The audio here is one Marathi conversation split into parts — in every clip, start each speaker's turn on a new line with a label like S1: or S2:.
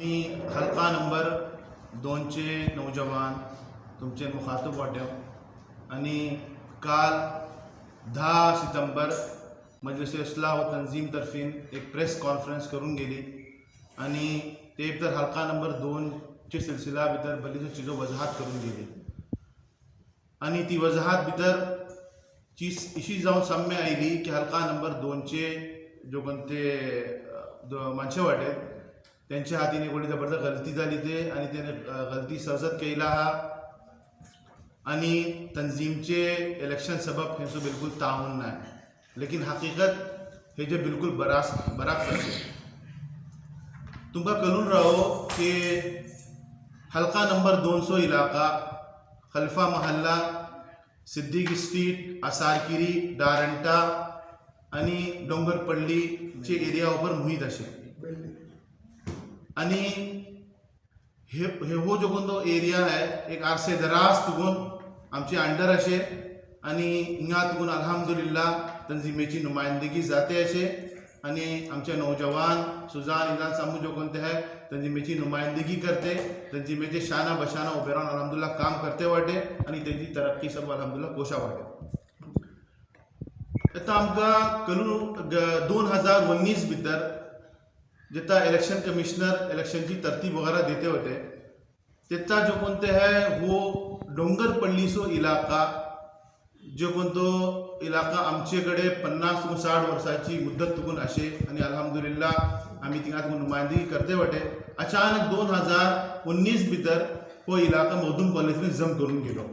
S1: मी हल्का नंबर 2चे नौजवान तुमचे मुखातब वाटे आणि काल 10 सितंबर मजलिस इस्लाह व तंजीम तर्फीन एक प्रेस कॉन्फरन्स करून गेली आणि ते भितर हल्का नंबर 2चे सिलसिला भितर बरीच चीजो वजाहत करून गेली आणि ती वजाहत भितर चीज इशी जावन साम्य आयली की हल्का नंबर 2चे जो कोणते माणसे वाटे त्यांच्या हातीने कोणी जबरदस्त गलती झाली ते आणि त्याने गलती सहजत केला हा आणि तंजीमचे इलेक्शन सबब हेंचो बिलकुल ताउन नाही लेकिन हकीकत हे जे बिलकुल बराक असे तुमका कळून राहो की हल्का नंबर 200 इलाका खलीफा महल्ला सिद्दीक स्ट्रीट आसारकिरी डारंटा आणि डोंगरपल्लीचे एरिया ऊपर मुहित असे आणि हे हो जो कोणतो एरिया है एक आरसे दराज तुगून आमचे अंडर असे आणि हिंगा तुगून अल्हम्दुलिल्लाह तंजीमेची नुमाइंदगी जाते असे आणि आमचे नौजवान सुजान इलान सामू जो कोणते है तंजीमेची नुमाइंदगी करते तंजीमेचे शाना बशाना उभे राहून अल्हम्दुलिल्लाह काम करते वाटे आणि त्याची तरक्की सब अल्हम्दुलिल्लाह कोशा वाटे आता आमकां कळून 2019 भितर जितना इलेक्शन कमिश्नर इलेक्शन की तरतीब वगैरह देते होते तितना जो कोणते है वो डोंगरपल्लीचो इलाका जो कोणतो इलाका आमचेकडे 50-60 वर्षाची मुद्दत तुकून असे आणि अल्हम्दुलिल्लाह आम्ही तिंगा नुमाइंदगी करते वटे अचानक 2019 भितर हो इलाका मखदूम कॉलेजने जम करून गेलो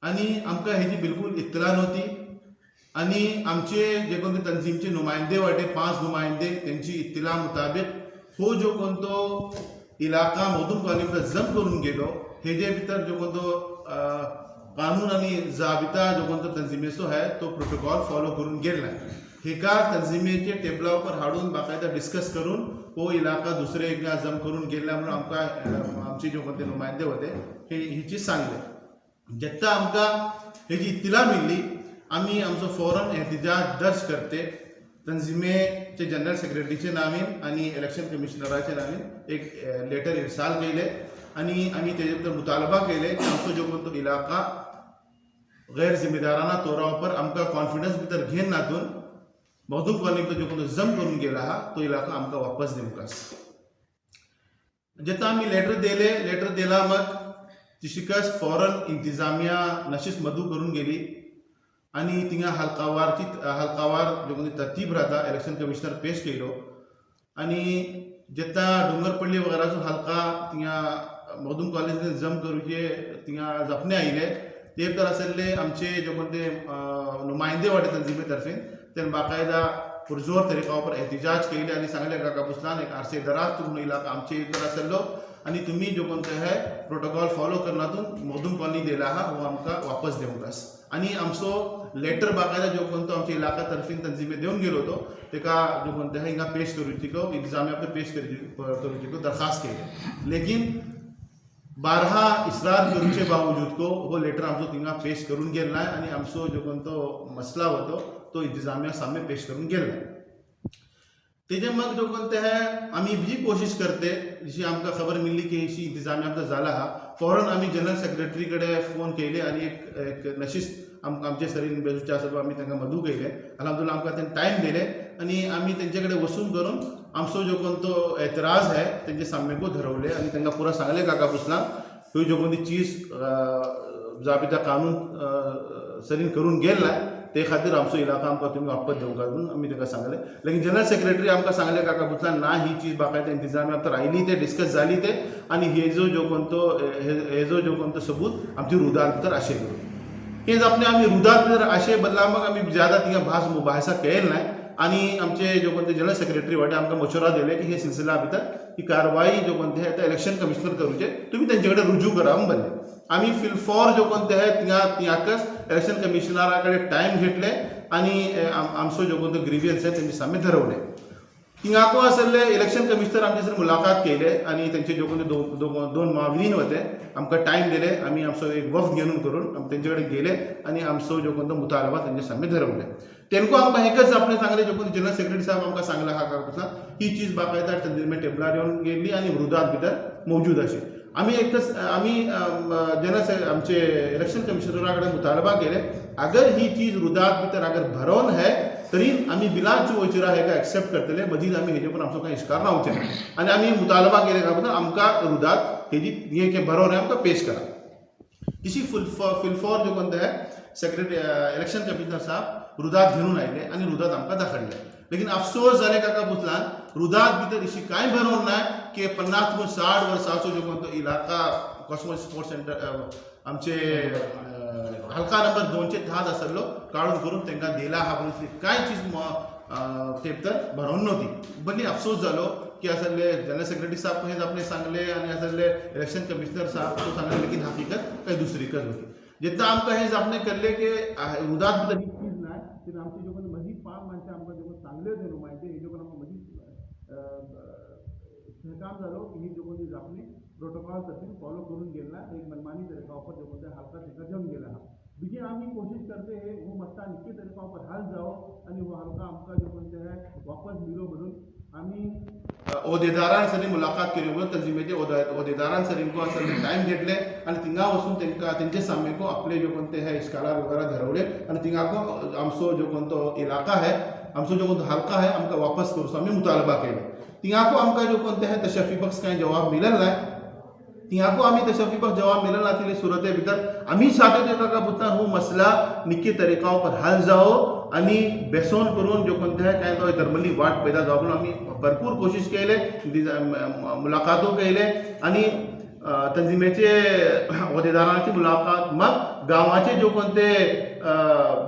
S1: आणि आमकां हेजी बिलकुल इत्तला नव्हती आणि आमचे जे कोणते तंजीमचे नुमाइंदे वाटे 5 नुमाइंदे त्यांची इत्तला मुताबिक हो जो कोणतो इलाका मखदूम कॉलेजमध्ये जम करून गेलो हे जे भितर जो कोणतो कानून आणि जाबिता जो कोणतो तंजीमेचो आहे तो प्रोटोकॉल फॉलो करून गेला हे का तंजीमेचे टेबलावर हाडून बाकायदा डिस्कस करून हो इलाका दुसरे एकदा जम करून गेला म्हणून आमकां आमचे जो कोणते नुमाइंदे होते ही चीज सांगले जेन्ना आमकां हेजी इत्तला मेळ्ळी आम्ही आमचो फौरन एहतिजाज दर्ज करते तंजीमेचे जनरल सेक्रेटरीचे नावीन आणि इलेक्शन कमिशनराचे नावीन एक लेटर इरसाल केले आणि आम्ही तेजे भितर मुतालबा केले की आमचो जो कोणतो इलाका गैर जिम्मेदाराना तौरावर आमकां कॉन्फिडन्स भितर घेन नातून मखदूम कॉलनीचो जो कोणतो जम करून गेला हा तो इलाका आमकां वापस दिवकास जेन्ना आम्ही लेटर दिला मग ती शिकस फौरन इंतजामिया नशीस मदू करून गेली आणि तिंगा हलकावार जो कोणती तरतीब राहता इलेक्शन कमिशनर पेश केलो आणि जेन्ना डोंगरपल्ली वगैरेचो हलका तिंगा मखदूम कॉलेजने जम करूचे तिंगा जपणे आयले ते तर आसले आमचे जो कोणते नुमाइंदे वाटे तंजीमे तर्फे तेन बाकायदा पुरजोर तरीका पर एहतिजाज केले आणि सांगले काका पुसलान एक आरसे दराज तुम इलाका आमचे इतर आसलो आणि तुम्ही जो कोणते है प्रोटोकॉल फॉलो करनातून मखदूम कॉलनी दिला हा वो आमकां वापस देवंकास आणि आमचो लेटर बाकायदा जो कोणतो आमच्या इलाका तर्फीन तंजीमे देऊन गेलो तो तेका जो कोणते है हिंगा पेश करूची इंतजामिया पेश करूची दरखास्त केली लेकिन 12 इसरार करूचे बावजूद को वो लेटर आमचो तिंगा पेश करून गेला आणि आमचो जो कोणतो मसला होतो तो इंतजामिया सामने पेश करून गेला तेजे मग जो कोणते है आम्ही भी कोशिश करते जशी आमकां खबर मिळली की अशी इंतजामिया झाला हा फौरन आम्ही जनरल सेक्रेटरी कडे फोन केले आणि एक नशीस आमचे सरीन बेजूचे आसा आम्ही तांकां मदू केले अल्हम्दुलिल्लाह आमकां ते टायम दिले आणि आम्ही त्यांच्याकडे वसून करून आमचो जो कोणतो एतराज है त्यांचे सामनेको धरवले आणि तांकां पुरा सांगले काका पुसला ह्यो जो कोणती चीज जाबिता कानून सरीन करून गेला ते खातीर आमचो इलाका आमकां तुमी वापस देवंका म्हणून आमी ताका सांगले लेकिन जनरल सेक्रेटरी आमकां सांगले काका पुसला ना ही चीज बाकायदा इंतजामिया भितर आयली ते डिस्कस जाली ते आणि हेजो जो कोणतो सबूत आमची रुदार भितर आशे करून हे आपणे आम्ही रुदार भितर आशे बदला मग आम्ही ज्यादा तिंगा भास मुबाहसा केल नाही आणि आमचे जो कोणते जनरल सेक्रेटरी वाटे आमकां मशवरा दिले की हे सिलसिला भितर ही कारवाई जो कोणते है ते इलेक्शन कमिशनर करूचे तुम्ही त्यांच्याकडे रुजू करा म्हणून बोलले आम्ही फिलफॉर जो कोणते है तिंगाकच इलेक्शन कमिशनराकडे टाइम घेतले आणि आमचो जो कोणतो ग्रीवियन्स आहे त्यांचे सामने धरवले तिंगाको आसले इलेक्शन कमिशनर आमचे सर मुलाकात केले आणि त्यांचे जो कोणते दोन माविनीन होते आमकां टाइम दिले आम्ही आमचो एक वफ्द घेऊन करून त्यांच्याकडे गेले आणि आमचो जो कोणतो मुतालबा त्यांच्या सामने धरवले तेनको आमकां एकच आपणे सांगले जे कोण जनरल सेक्रेटरी साहेब आमकां सांगला हा काका ही चीज बाकायदा तंजीमे टेबलार येवन गेल्ली आनी वृदात भितर मौजूद अशी आम्ही एकच आम्ही जनरल आमचे इलेक्शन कमिशनरा कडेन मुतालबा केले अगर ही चीज रुदात भितर अगर भरोन है तरी आम्ही बिलाची वचरा हेका एक्सेप्ट करतले मजीद आम्ही हेजे पण आमचो काही इश्कार रावचे आनी आम्ही मुतालबा केले काय आमकां रुदात हेजी हे भरोन आमकां पेश करा इसी फिलफॉर जो कोणते है सेक्रेटरी इलेक्शन कमिशनर साहब रुदात घेऊन आयले आणि रुदात आमकां दाखडले लेकिन अफसोस जाले काका पुतलान रुदात भितर इशी कांय भरोन ना की 50 to 60 वर्सांचो जो कोणतो इलाका कॉस्मो स्पोर्ट्स सेंटर आमचे हलका नंबर 210 आसलो काढून करून तांकां दिला हा म्हणून कांय चीज ते तर भरोन नव्हती बल्ली अफसोस जालो की असले जनरल सेक्रेटरी साहब हेच आपले सांगले आणि असले इलेक्शन कमिशनर साहब तो सांगले लेकिन हकीकत काही दुसरीकच होती जितना आमकां हेच आपणे केल्ले की रुदात भितर ही चीज ना की आमची जो मजीद 5 माणसं आमकां जो चांगले होते नुमायंदे हे जो आमकां मजीद सहकाम जालो की ही जो कोणी आपली प्रोटोकॉल तशी फॉलो करून गेला एक मनमानी तरीका ऊपर जो कोणत्या हलका तरीका घेऊन गेला हा बीजे आम्ही कोशिश करते है वो मसला निश्चित तरीका ऊपर हल जाओ आणि वो हलका आमका जो कोणते है वापस मिलो म्हणून आम्ही ओदेदारांसरी मुलाकात केली म्हणून तंजीमेचे ओदेदारांसरी असले टाइम घेतले आणि थिंगा वचून तेंका तेंचे सामको आपले जो कोणते है इश्काला वगैरे धरवले आणि थिंगाको आमचो जो कोणतो इलाका है आमचो जो कोणतो हलका है आमका वापस करूसो आम्ही मुतालबा केले थिंगाको आमका जो कोणते है तशफी बख्श कांय जवाब मिळेल ना थिंगाको आम्ही तशफी बख्श जवाब मिळेल ना तिले सूरते भितर आम्ही साथे काका पुतान हो मसला निक्की तरीका पर हल जाओ आणि बेसोन करून जो कोणते है काय तो धर्मली वाट पैदा जावं म्हणून आम्ही भरपूर कोशिश केले मुलाकातो केले आणि तंजीमेचे ओदेदारांची मुलाकात मग गावाचे जो कोणते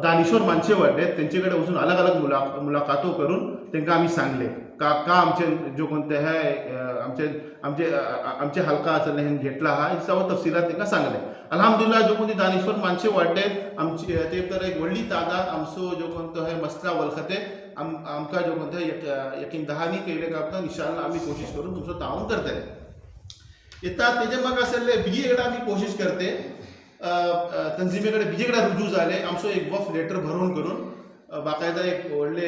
S1: दानिश्वर माणसे वाटले त्यांच्याकडे वचून अलग अलग मुलाकातो करून त्यांना आम्ही सांगले का आमचे जो कोणते है आमचे हलका असले हे घेतला हा सर्व तफसिलात त्यांना सांगले अल्हम्दुलिल्लाह जो कोणती दानिश्वर माणसे वाटले आमचे ते तर एक व्हडली तादाद आमचो जो कोणतो है मसला वलखते आमका जो कोणते यकीन दहानी केले का इंशाअल्लाह आम्ही कोशिश करून तुमचं तावून करतले येता तेजे मग असले बीजेकडे आम्ही कोशिश करते तंजीमेकडे बीजेकडे रुजू झाले आमचो एक वफ लेटर भरून करून बाकायदा एक व्हडले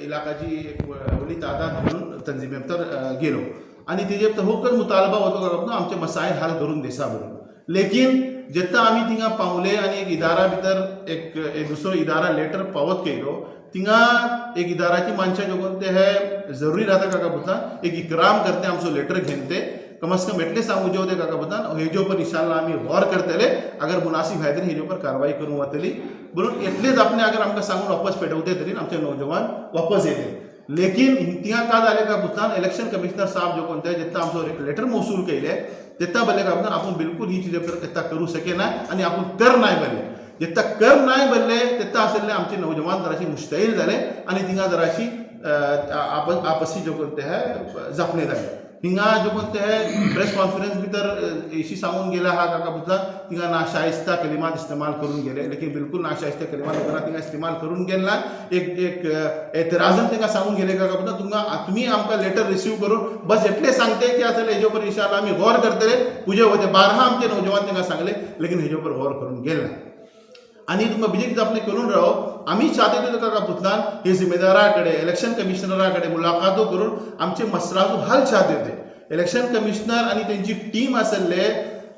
S1: इलाकाची एक व्हडली तादाद घेऊन तंजीमे तर गेलो आणि तेजे होकच मुतालबा होतो का आमचे मसायल हल करून देसा म्हणून लेकिन जेन्ना आम्ही थिंगा पावले आणि एक इदारा भितर एक दुसरो इदारा लेटर पावत केलो थिंगा एक इदाराची माणसं जो कोणते है जरुरी राहता काका पुता एक इकराम करते आमचो लेटर घेनते कम से कम एटले सांगू जे काका पुतान हेजे ऊपर इंशाअल्लाह आम्ही गौर करतले अगर मुनासिब है तरी हेजे ऊपर कारवाई करूं वतली म्हणून एटलेच आपणे अगर आमकां सांगून वापस पेटवते तरी आमचे नौजवान वापस येते लेकिन तिंगा का जाले का पुतान इलेक्शन कमिशनर साहब जो कोणते जेन्ना आमचो लेटर मौसूल केले तेन्ना बल्ले का पुतान आपण बिलकुल ही चीज तेन्ना करू शकेना आणि आपण कर नाही बल्ले जेन्ना कर नाही बल्ले तेन्ना असले आमचे नौजवान जराशी मुश्तैल जाले आणि तिंगा जराशी आपसी जो कोणते है जपणे जाले हिंगा जो कोणते है प्रेस कॉन्फरन्स भितर इशी सांगून गेला हा काका पुतला तिंगा नाशाइस्ता कलिमात इस्तेमाल करून गेले लेकिन बिलकुल नाशाइस्ता कलिमात वगैरे तिंगा इस्तेमाल करून गेला एक एतराजन तिंगा सांगून गेले काका पुतला तुम्ही आमका लेटर रिसीव करून बस एटले सांगते की असले हेजे ऊपर इंशाअल्लाह आम्ही गौर करतले पुजे होते 12 आमचे नौजवान तिंगा सांगले लेकिन हेजे ऊपर गौर करून गेला आणि तुम्ही बिजेक आपले करून राहो आम्ही चाहते काका पुतलान हे जिम्मेदाराकडे इलेक्शन कमिशनराकडे मुलाकातो करून आमचे मसलाचो हल चाहते ते इलेक्शन कमिशनर आणि त्यांची टीम असले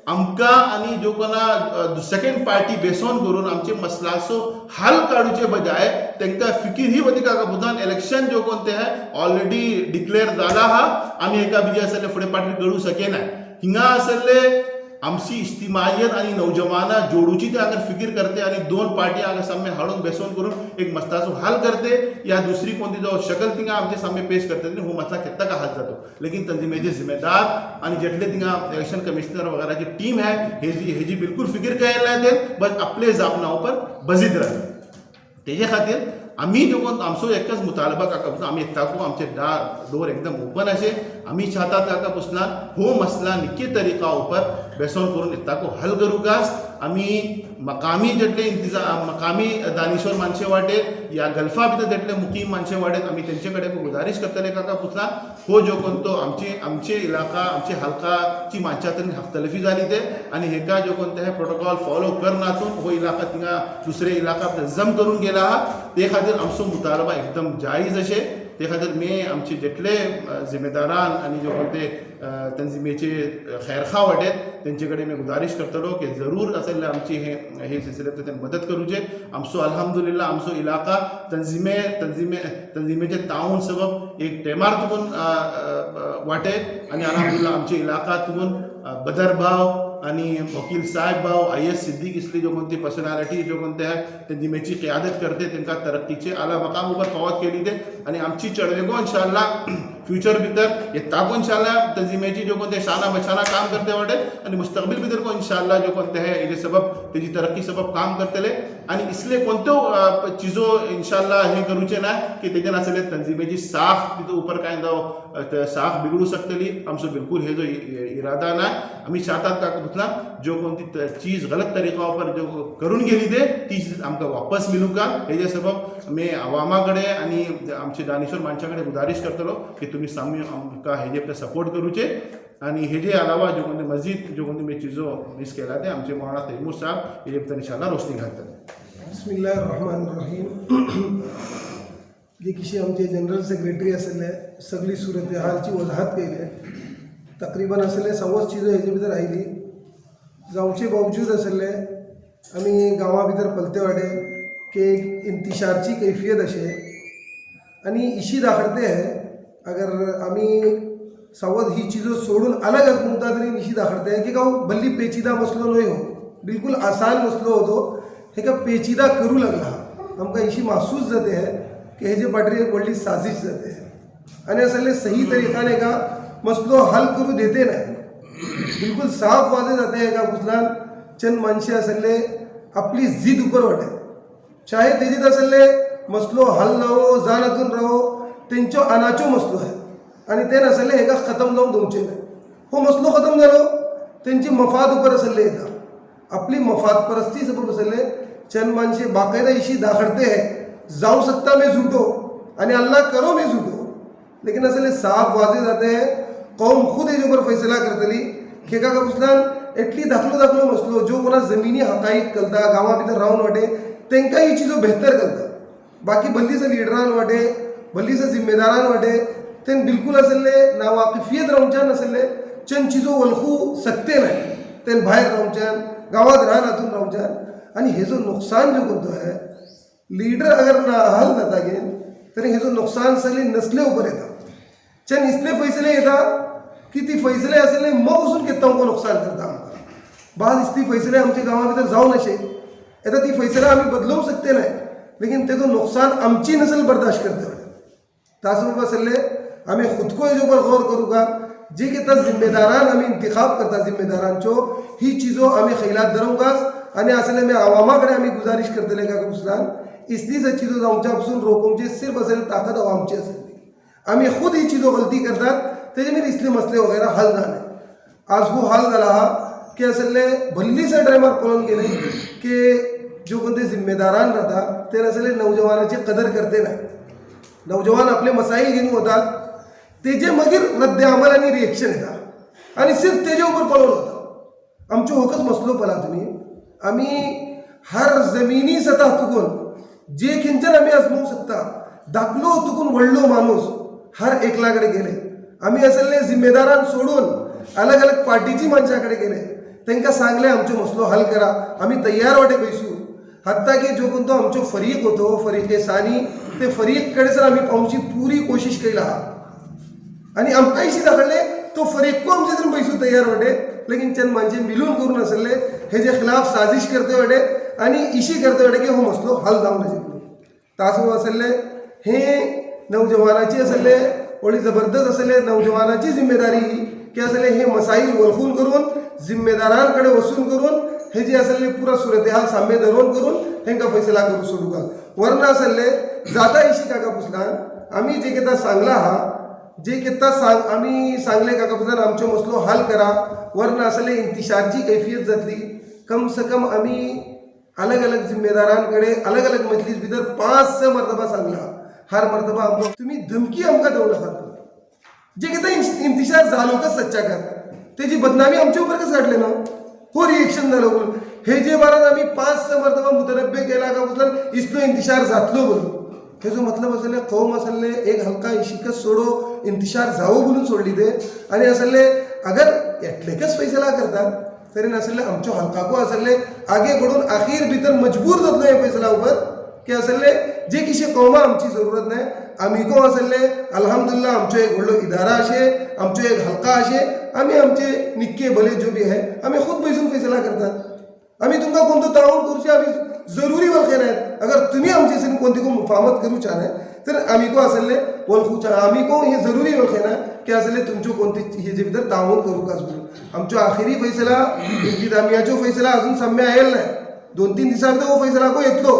S1: आमका आणि जो कोणा सेकंड पार्टी बेसोन करून आमचे मसलाचो हल काढूचे बजाय त्यांना फिकीर ही होती काका पुतान इलेक्शन जो कोणते है ऑलरेडी डिक्लेअर झाला हा आम्ही एका बिजे असले फुडे पार्टी करू शकेना हिंगा असले आमची इस्तिमायत आणि नौजवाना जोडूची ते अगर फिकीर करते आणि दोन पार्टी अगर सामने हाडून बेसोन करून एक मसलाचो हल करते या दुसरी कोणती जो शकल तिंगा आमचे सामने पेश करते हो मसला कितना का हल जातो लेकिन तंजीमेचे जिम्मेदार आणि जेटले तिंगा इलेक्शन कमिशनर वगैरे जी टीम है हेजी बिलकुल फिकीर करायला ते बस आपले जापना ऊपर बजीद राहते तेजे खातीर आम्ही जो कोण आमचो एकच मुतालबा काका आम्ही एकटाको आमचे डोर एकदम ओपन असे
S2: आमी चाहतात काका पुसला हो मसला निक्के तरीका ऊपर बेसोन करून ताको हल करूकास आमी मकामी जेटले मकामी दानिश्वर मानशे वाटे या गल्फा भितर जेटले मुकीम मानशे वाटेत आमी तेंचे कडेन गुजारिश करतले काका पुसला हो जो कोणतो आमचे इलाका आमचे हलकाची मानशा तरी हफ्तलफी जाली ते आणि हेका जो कोणते हे प्रोटोकॉल फॉलो करनातून हो इलाका थिंगा दुसरे इलाका जम करून गेला हा ते खातीर आमचो मुतालबा एकदम जायज अशे ते खातीर मे आमचे जेटले जिम्मेदारान आणि जो कोणते तंजीमेचे खैरखा वाटेत तेंचे कडेन मी गुजारिश करतलो की जरूर आसले आमची हे सिलसिले मदत करूचे आमचो अल्हम्दुलिल्लाह आमचो इलाका तंजीमेचे ताऊन सबब एक टेमार तुमून वाटे आणि अल्हम्दुलिल्लाह आमचे इलाका तुमून बदर भाव आणि वकील साहेब भाव IS सिद्दीक इसली जो कोणती पर्सनॅलिटी जो कोणते आहे तंजीमेची क़ियादत करते तेंका तरक्कीचे आला मकाम उपर पावत केली ते आणि आमची चळवळगो इंशाअल्लाह फ्युचर भितर येताको इंशाअल्लाह तंजीमेची जो कोणते शाना बशाना काम करते वाटे आणि मुस्तकबिल भितर को इंशाअल्लाह जो कोणते है हेजे सबब तेजी तरक्की सबब काम करतले आणि इसले कोणत्यो चीजो इंशाअल्लाह हे करूचे ना की तेजन असले तंजीमेची साख तिथं ऊपर काय जाव साख बिगडू शकतली आमचो बिलकुल हे जो इरादा ना आम्ही चाहतात का पुतला जो कोणती चीज गलत तरीका पर जो करून गेली ते ती आमका वापस मिलू का हेजे सबब मी आवामाकडे आणि आमचे दानिश्वर माणसाकडे गुजारिश करतलो की तुम्ही सामी आमका हेजे सपोर्ट करूचे आणि हेजे अलावा जो कोणते मस्जिद जो कोणते मी चीजो मिस केला ते आमचे मौलाना तैमूर साहब हेजे भितर इंशाअल्लाह रोशनी घालतले
S3: बिस्मिल्लाहिर्रहमानिर्रहीम जे किशी आमचे जनरल सेक्रेटरी आसले सगळी सूरत हालची वजाहत केली तकरीबन आसले सवच चीजो हेजे भितर आयली जावचे बावजूद आसले आमी गांवा भितर पलते वाटे की इंतिशारची कैफियत अशे आनी इशी दाखडते अगर आमी सवत ही चीज़ों सोडून अलग मुद्दा तरी इशी दाखडते हैं कि गाँव बल्ली पेचीदा मसलो नहीं हो बिल्कुल आसान मसलो होतो हे का पेचीदा करू लागला आमकां इशी महसूस जाते हैं कि हेजे फाटरी एक व्हडली साजिश जाते हैं आनी असले सही तरीकाने का मसलो हल करू देते नाही बिल्कुल साफ वाजे जाते हैं का कुसलान चंद मानशे असले आपली जिद ऊपर वाटे चाहे तेजीत असले मसलो हल रहो जानातून रहो तेंचो अनाचो मसलो है आणि ते नसले हेका खतम जाऊन दोनचे नाही हो मसलो खतम झालो त्यांची मफाद ऊपर असले येता आपली मफाद परस्ती सबब असले चंद मानशे बाकायदा इशी दाखडते हैं जाऊ सकता मैं झूठो आणि अल्लाह करो मैं झूठो लेकिन असले साफ वाजे जाते हैं कौम खुद हेजे ऊपर फैसला करतली खेका का पुसलान एटली दाखलो मसलो जो कोणा जमिनी हकाईक कलता गांवा भितर रावन वाटे तेंका ही चीजो बेहतर करता बाकी भल्लीसा लीडरान वाटे भल्लीसा जिम्मेदारान वाटे तेन बिल्कुल असले नावाकिफियत रावच्यान असले चंद चीजो वळखू सकते नाही तेन भायर रावच्यान गांवात रानातून रावच्यान आणि हेजो नुकसान जो कोणतो है लीडर अगर ना हल जाता घेन तरी हेजो नुकसान सगळे नसले ऊपर येता चंद इसले फैसले येता कि ती फैसले असले मग वचून कितना को नुकसान करता आमकां बाद इसली फैसले आमचे गांवा भितर जावन अशे येता ती फैसले आमी बदलवंक सकते नाही लेकिन तेजो नुकसान आमची नसल बर्दाश्त करते तासबब असले आमी खुद को हेजे ऊपर गौर करूं का जे किता जिम्मेदारान आमी इंतखाब करता जिम्मेदारांचो ही चीजो आमी खैलात धरूंकाच आणि असले मी आवामाकडे आमी गुजारिश करतले का कुसलान इसली स चीजो जावच्या पासून रोखोवची सिर्फ असले ताकद आवामची असली आमी खुद ही चीजो गलती करतात तेजे मेरे इसलिए मसले वगैरह हल जाने आज वो हल झाला हा की असले भल्लीसा टायमार पळोवन गेले की जो कोणते जिम्मेदारान राहता ते असले नौजवानाची कदर करते नाही नौजवान आपले मसाईल घेऊन होतात तेजे मागीर रद्द अमल आणि रिएक्शन येता आणि सिर्फ तेजे ऊपर पळोवन होता आमचो होकच मसलो पळा तुम्ही आमी हर जमिनी सतह तुकून जे खिंचन आमी आजमावू शकता दाखलो तुकून व्हडलो माणूस हर एकलाकडे गेले आम्ही असले जिम्मेदारान सोडून अलग अलग पार्टीची माणसाकडे गेले त्यांना सांगले आमचो मसलो हल करा आम्ही तयार वाटे बैसू हत्ता की जो कोणतो आमचो फरीक होतो फरीके सानी ते फरीक कडेसर आम्ही पावची पूरी कोशिश केला आणि आमकां इशी दाखले तो फरीक को आमचे जर बैसू तयार वाटे लेकिन चंद माणसे मिलून करून असले हेजे खिलाफ साजिश करते वाटे आणि इशी करते वाटे की हो मसलो हल जावन अशें तासो असले हे नौजवानाची असले थोडी जबरदस्त असले नौजवानाची जिम्मेदारी की असले हे मसाईल वळखून करून जिम्मेदारांकडे वसूल करून हे जे असले पुरा सूरतहाल साम्य धरून करून हेंका फैसला करू सोडू का वरना असले जाता इशी काका पुसलान आम्ही जे किता सांगला हा जे कितना सांग आम्ही सांगले का कसं आमचो मसलो हल करा वरन असले इंतिशारची कैफियत जातली कम से कम आम्ही अलग अलग जिम्मेदारांकडे अलग अलग मजलीस भितर 5-6 मर्तबा सांगला हर मर्तबा आमकां तुम्ही धमकी आमकां देऊ नका जे किती इंतिशार झालो का सच्चा कर त्याची बदनामी आमच्या उपर कसं काढले ना हो रिएक्शन झालं बोलून हे जे बारात आम्ही 5-6 मर्तबा मुतनब्बे केला का बसलं इसलो इंतिशार जातलो बोलून हे जो मतलब असले कौम असले एक हलका शिकत सोडो इंतिशार जावो बोलून सोडली ते आणि असले अगर एटलेकच फैसला करतात तरी नसले आमचो हलकाको असले आगे बढ़ून आखिर भीतर मजबूर जातलो हे फैसला उपर की असले जे किशी कौमा आमची जरूरत नाही आम्ही को असले अल्हम्दुलिल्लाह आमचो एक व्हडलो इदारा अशे आमचो एक हलका अशे आम्ही आमचे निक्के भले जो भी आहे आम्ही खुद बैसून फैसला करतात आम्ही तुमका कोणतं ताळून करूचे आम्ही जरुरी वळखे नाहीत अगर तुम्ही आमचे सनी कोणती को मुफामत करूच्या नाही तर आम्ही को असले वळखूच्या आम्ही को हे जरुरी वळखे ना की असले तुमचो कोणती हे जे भितर ताळून करू काच म्हणून आमचो आखिरी फैसला इंतिजामियाचो फैसला अजून साम्य आयल नाही 2-3 दिसा भितर हो फैसला को येतलो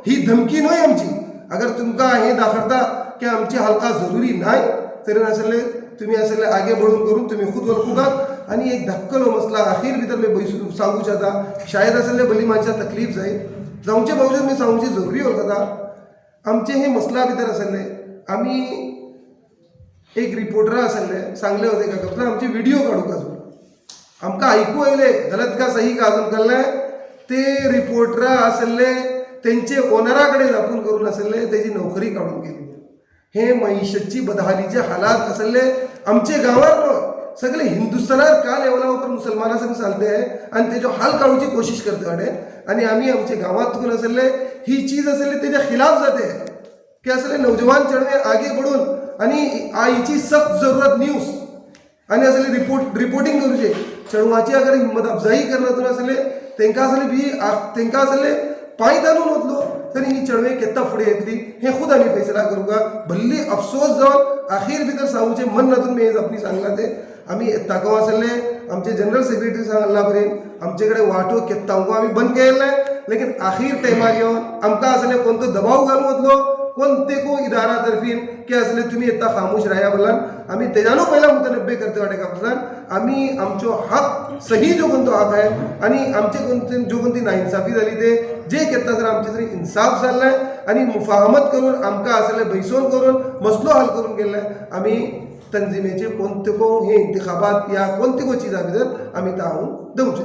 S3: ही धमकी न्हय आमची अगर तुमका हे दाखवता की आमची हलका जरुरी नाही तरी असले तुम्ही असले आगे बढ़ून करून तुम्ही खुद वळखूकात आणि एक धक्कलो मसला अखीर भितर मी बैसून सांगूच आता शायद असले भली माणसा तकलीफ जाईल जाऊचे बावजूद मी सांगूची जरुरी वळखता आमचे हे मसला भितर असले आम्ही एक रिपोर्टर असले सांगले होते का कसला आमचे व्हिडिओ काढू का आमका ऐकू आयले गलत का सही का अजून कळलंय ते रिपोर्टर असले त्यांचे ओनराकडे दाखवून करून असले त्याची नोकरी काढून गेली हे मैशतची बदहालीचे हालात असले आमचे गावात सगळे हिंदुस्थानात का लेवलावर मुसलमानासाठी चालते आहे आणि त्याच्या हाल काढूची कोशिश करते वाटे आणि आम्ही आमच्या गावातून असले ही चीज असले त्याच्या खिलाफ जाते की असले नौजवान चढवे आगे बढ़ून आणि आईची सख्त जरूरत न्यूज आणि असले रिपोर्टिंग करूचे चढवाची अगर हिंमत अफजाई करण्यातून असले तेंका असले पाय ताणून वतलो तरी ही चळवळ केत्ता फुडे येतली हे खुद आम्ही फैसला करू का भल्ली अफसोस जाऊन अखेर भितर सांगूचे मन नातून मी आपली सांगला ते आम्ही ताकाव असले आमचे जनरल सेक्रेटरी सांगला पर्यंत आमच्याकडे वाटो केत्तांको आम्ही बंद केलेला आहे लेकिन अखेर टायमार येऊन आमकां असले कोणतो दबाव घालून वतलो कोणते को इदारा तर्फीन की असले तुम्ही येता खामोश राया बोलान आम्ही तेजानो पहिला मुतनब्बे करते वाटे का बोलान आम्ही आमचो हक सही जो कोणतो हक आहे आणि आमचे कोणते जो कोणती नाइंसाफी झाली ते जे केत्ता तर आमचे तरी इन्साफ जाल्लाय आणि मुफाहमत करून आमकां असले बैसोन करून मसलो हल करून गेल्लाय आम्ही तंजिमेचे कोणते को हे इंतिखाबात या कोणते को चीजा भितर आम्ही तावून दवचे